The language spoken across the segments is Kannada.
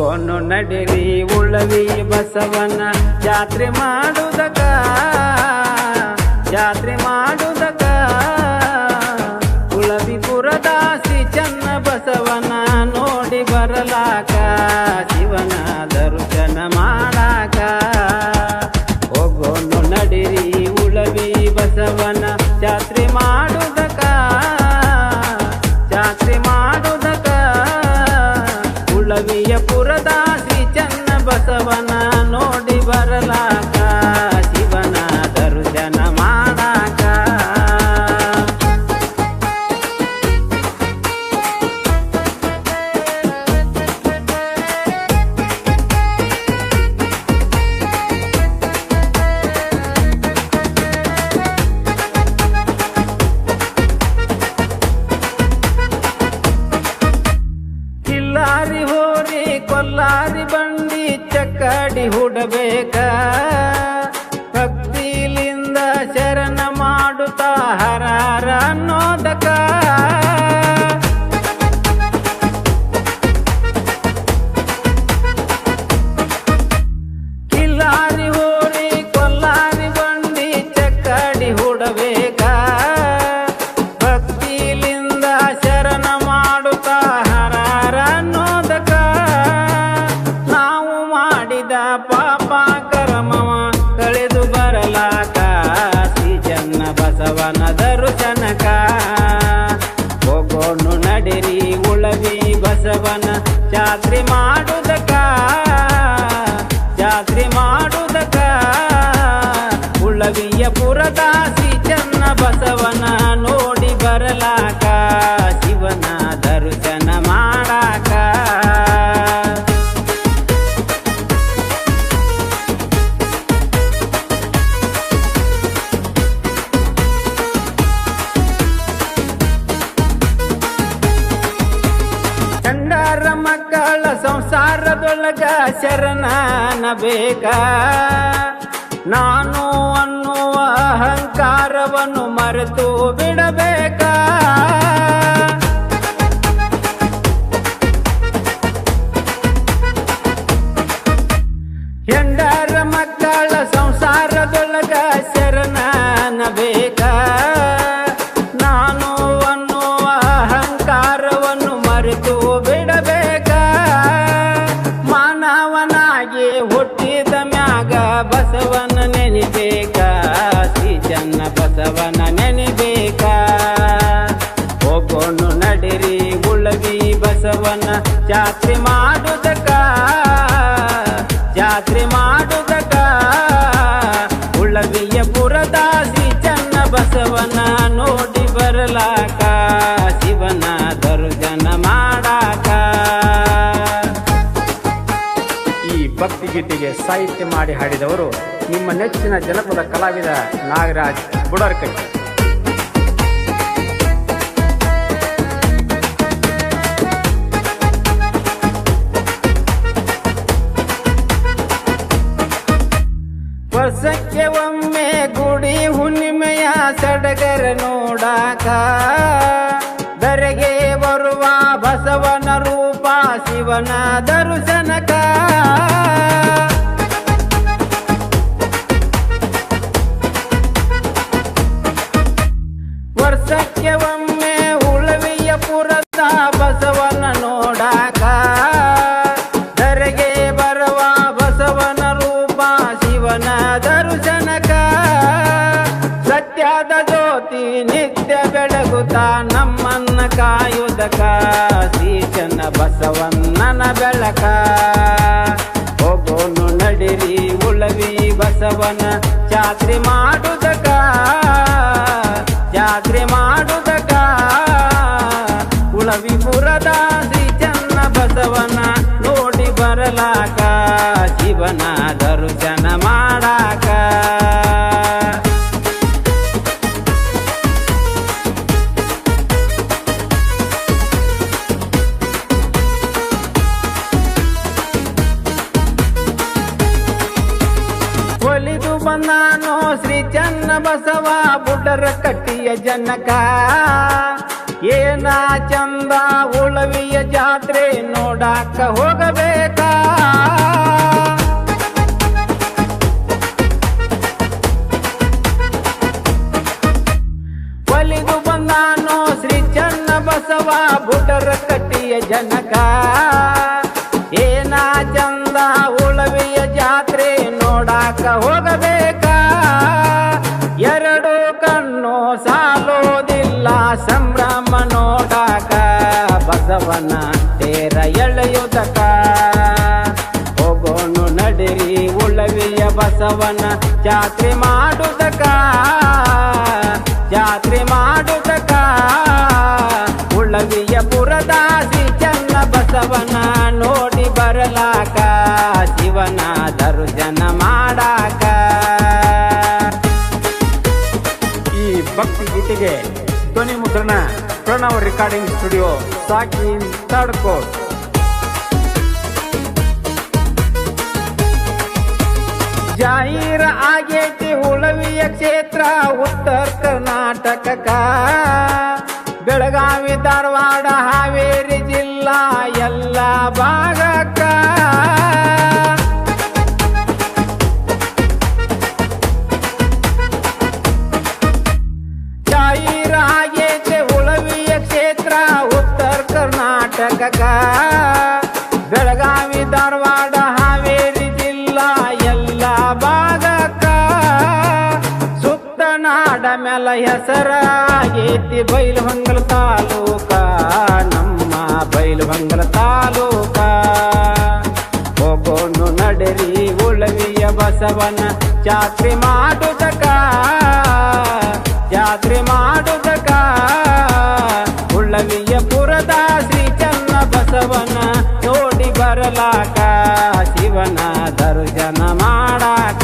ಹೋಗೋನು ನಡಿರಿ ಉಳವಿ ಬಸವನ ಜಾತ್ರೆ ಮಾಡುವುದಕ್ಕ ಉಳವಿಪುರದ ಶ್ರೀ ಚನ್ನ ಬಸವನ ನೋಡಿ ಬರಲಾಕ ಶಿವನ ದರ್ಶನ ಮಾಡಾಕ ಹೋಗೋನು ನಡಿರಿ ಉಳವಿ ಬಸವನ ಜಾತ್ರೆ ಮಾಡುವುದಕ್ಕ ಉಳವಿಯಪುರದ ಶ್ರೀ ಚನ್ನ ಬಸವನ ನೋಡಿ ಬರಲಾಕ ಶಿವನ ದರ್ಶನ ಮಾಡಾಕ ಕಿಲ್ಲಾರಿ ಹೋರಿ ಕೊಲ್ಲಾರಿ ಬಂಡಿ ಚಕ್ಕಡಿ ಹುಡಬೇಕ ಭಕ್ತಿಲಿಂದ ಶರಣ ಮಾಡುತ್ತಾ ಹರಾರ ಅನ್ನೋದಕ ಕಿಲ್ಲಾರಿ ಹೋರಿ ಕೊಲ್ಲಾರಿ ಬಂಡಿ ಚಕ್ಕಡಿ ಹುಡಬೇಕ ಭಕ್ತಿಲಿಂದ ಶರಣ ಮಾಡುತ್ತಾ ಹರಾರ ಅನ್ನೋದಕ ನಾವು ಮಾಡಿದ ಪಾಪ ಕರ್ಮವ ಕಳೆದು ಬರಲಾಕ ಶ್ರೀ ಚನ್ನ ಬಸವನ ದರ್ಶನಕ ಹೋಗೋನು ನಡಿರಿ ಉಳವಿ ಬಸವನ ಜಾತ್ರೆ ಮಾಡುವುದಕ್ಕ ಉಳವಿಯಪುರದ ಶ್ರೀ ಚನ್ನ ಬಸವನ ನೋಡಿ ಬರಲಾಕ ಶಿವನ ದರ್ಶನ ಮಾಡಾಕ ಚಂಡಾರ ಮಕ್ಕಳ ಸಂಸಾರದೊಳಗ ಶರಣನ ಬೇಕ ನಾನು ಅನ್ನುವ ಅಹಂಕಾರವನ್ನು ಮರೆತು ಬಿಡಬೇಕ ಹೆಂಡರ ಮಕ್ಕಳ ಸಂಸಾರದೊಳಗ ಶರಣನ ಬೇಕ ನಾನು ಅನ್ನುವ ಅಹಂಕಾರವನ್ನು ಮರೆತು ಬಿಡಬೇಕ ಮಾನವನಾಗಿ ಹುಟ್ಟಿದ ಮ್ಯಾಗ ಬಸವನ ನೆನಿಬೇಕ ಶ್ರೀ ಚನ್ನ ಬಸವನ ನೆನಿಬೇಕ ಹೋಗೋನು ನಡಿರಿ ಉಳವಿ ಬಸವನ ಜಾತ್ರೆ ಮಾಡುವುದಕ್ಕ ಉಳವಿಯಪುರದ ಶ್ರೀ ಚನ್ನ ಬಸವನ ನೋಡಿ ಬರಲಾಕ ಶಿವನ ದರ್ಶನ ಮಾಡಾಕ ಈ ಭಕ್ತಿಗೀತೆಗೆ ಸಾಹಿತ್ಯ ಮಾಡಿ ಹಾಡಿದವರು ನಿಮ್ಮ ನೆಚ್ಚಿನ ಜನಪದ ಕಲಾವಿದ ನಾಗರಾಜ್ ಬುಡರ್ಕಟ್ಟಿ. ವರ್ಷಕ್ಕೆ ಒಮ್ಮೆ ಗುಡಿ ಹುಣ್ಣಿಮೆಯ ಸಡಗರ ನೋಡಾಕ ಧರೆಗೆ ಬರುವ ಬಸವನ ರೂಪ ಶಿವನ ದರ್ಶನಕ ವರ್ಷಕ್ಕೆ ಒಮ್ಮೆ ಉಳವಿಯಪುರದ ಬಸವನ ನೋಡಾಕ ಧರೆಗೆ ಬರುವ ಬಸವನ ರೂಪ ಶಿವನ ದರ್ಶನಕ ಸತ್ಯದ ಜ್ಯೋತಿ ನಿತ್ಯ ಬೆಳಗುತ್ತಾ ನಮ್ಮನ್ನ ಕಾಯುವುದಕ ಶ್ರೀ ಚನ್ನ ಬಸವಣ್ಣನ ಬೆಳಕ ಹೋಗೋನು ನಡಿರಿ ಉಳವಿ ಬಸವನ ಜಾತ್ರೆ ಮಾಡುವುದಕ ಉಳವಿಪುರದ ಶ್ರೀ ಚನ್ನ ಬಸವನ ನೋಡಿ ಬರಲಾಕ ಶಿವನ ದರ್ಶನ ಮಾಡಾಕ ಒಲಿದು ಬಂದಾನೋ ಶ್ರೀ ಚನ್ನ ಬಸವ ಬುಡರ ಕಟ್ಟಿಯ ಜನಕ ಏನ ಚಂದ ಉಳವಿಯ ಜಾತ್ರೆ ನೋಡಾಕ ಹೋಗಬೇಕಾ ಒಲಿದು ಬಂದಾನೋ ಶ್ರೀ ಚನ್ನ ಬಸವ ಬುಡರ ಕಟ್ಟಿಯ ಜನಕ ಏನ ಚಂದ ಉಳವಿಯ ಜಾತ್ರೆ ನೋಡಾಕ ಹೋಗಬೇಕಾ ಎರಡು ಕಣ್ಣು ಸಾಲೋದಿಲ್ಲ ಸಂಭ್ರಮ ನೋಡಾಕ ಬಸವನ ತೇರ ಎಳೆಯುವುದಕ ಹೋಗೋನು ನಡಿರಿ ಉಳವಿಯ ಬಸವನ ಜಾತ್ರೆ ಮಾಡುವುದಕ ಜಾತ್ರೆ ಮಾಡುವುದಕ ಉಳವಿಯ ಪುರದಾಸಿ ಚನ್ನ ಬಸವನ ನೋಡಿ ಬರಲಾಕ ಶಿವನ ದರ್ಶನ ಮಾಡಾಕ ಈ ಭಕ್ತಿ ಗೀತೆಗೆ ಧ್ವನಿ ಮುದ್ರಣ ಪ್ರಣವ್ ರೆಕಾರ್ಡಿಂಗ್ ಸ್ಟುಡಿಯೋ ಸಾಕಿ ತಾಡ್ಕೋಟ್. ಜಾಹೀರ ಆಗೇತಿ ಉಳವಿಯ ಕ್ಷೇತ್ರ ಉತ್ತರ ಕರ್ನಾಟಕಕ್ಕ ಬೆಳಗಾವಿ ಧಾರವಾಡ ಹಾವೇರಿ ಜಿಲ್ಲಾ ಎಲ್ಲ ಭಾಗಕ್ಕ ಜಾಹೀರ ಆಗೇತಿ ಉಳವಿಯ ಕ್ಷೇತ್ರ ಉತ್ತರ ಕರ್ನಾಟಕಕ್ಕ ಬೆಳಗಾವಿ ಧಾರವಾಡ ಹಾವೇರಿ ಜಿಲ್ಲಾ ಎಲ್ಲ ಭಾಗಕ್ಕ ಸುತ್ತ ನಾಡ ಮೆಲ ಹೆಸರಾಗೇತಿ ಬೈಲಹೊಂಗಲ ತಾಲೂಕ ನಮ್ಮ ಬೈಲಹೊಂಗಲ ತಾಲೂಕ ಹೋಗೋನು ನಡರಿ ಉಳವಿಯ ಬಸವನ ಜಾತ್ರೆ ಮಾಡುವುದಕ ಜಾತ್ರೆ ಮಾಡುವುದಕ ಉಳವಿಯ ಪುರದ ಶ್ರೀ ಚನ್ನ ಬಸವನ ನೋಡಿ ಬರಲಾಕ ಶಿವನ ದರ್ಶನ ಮಾಡಾಕ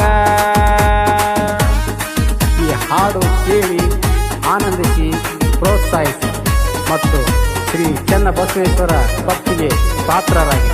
ಈ ಹಾಡು ಕೇಳಿ ಆನಂದಿಸಿ ಪ್ರೋತ್ಸಾಹಿಸಿ ಮತ್ತು ಶ್ರೀ ಚನ್ನ ಬಸವೇಶ್ವರ ಭಕ್ತಿಗೆ ಪಾತ್ರರಾಗಿ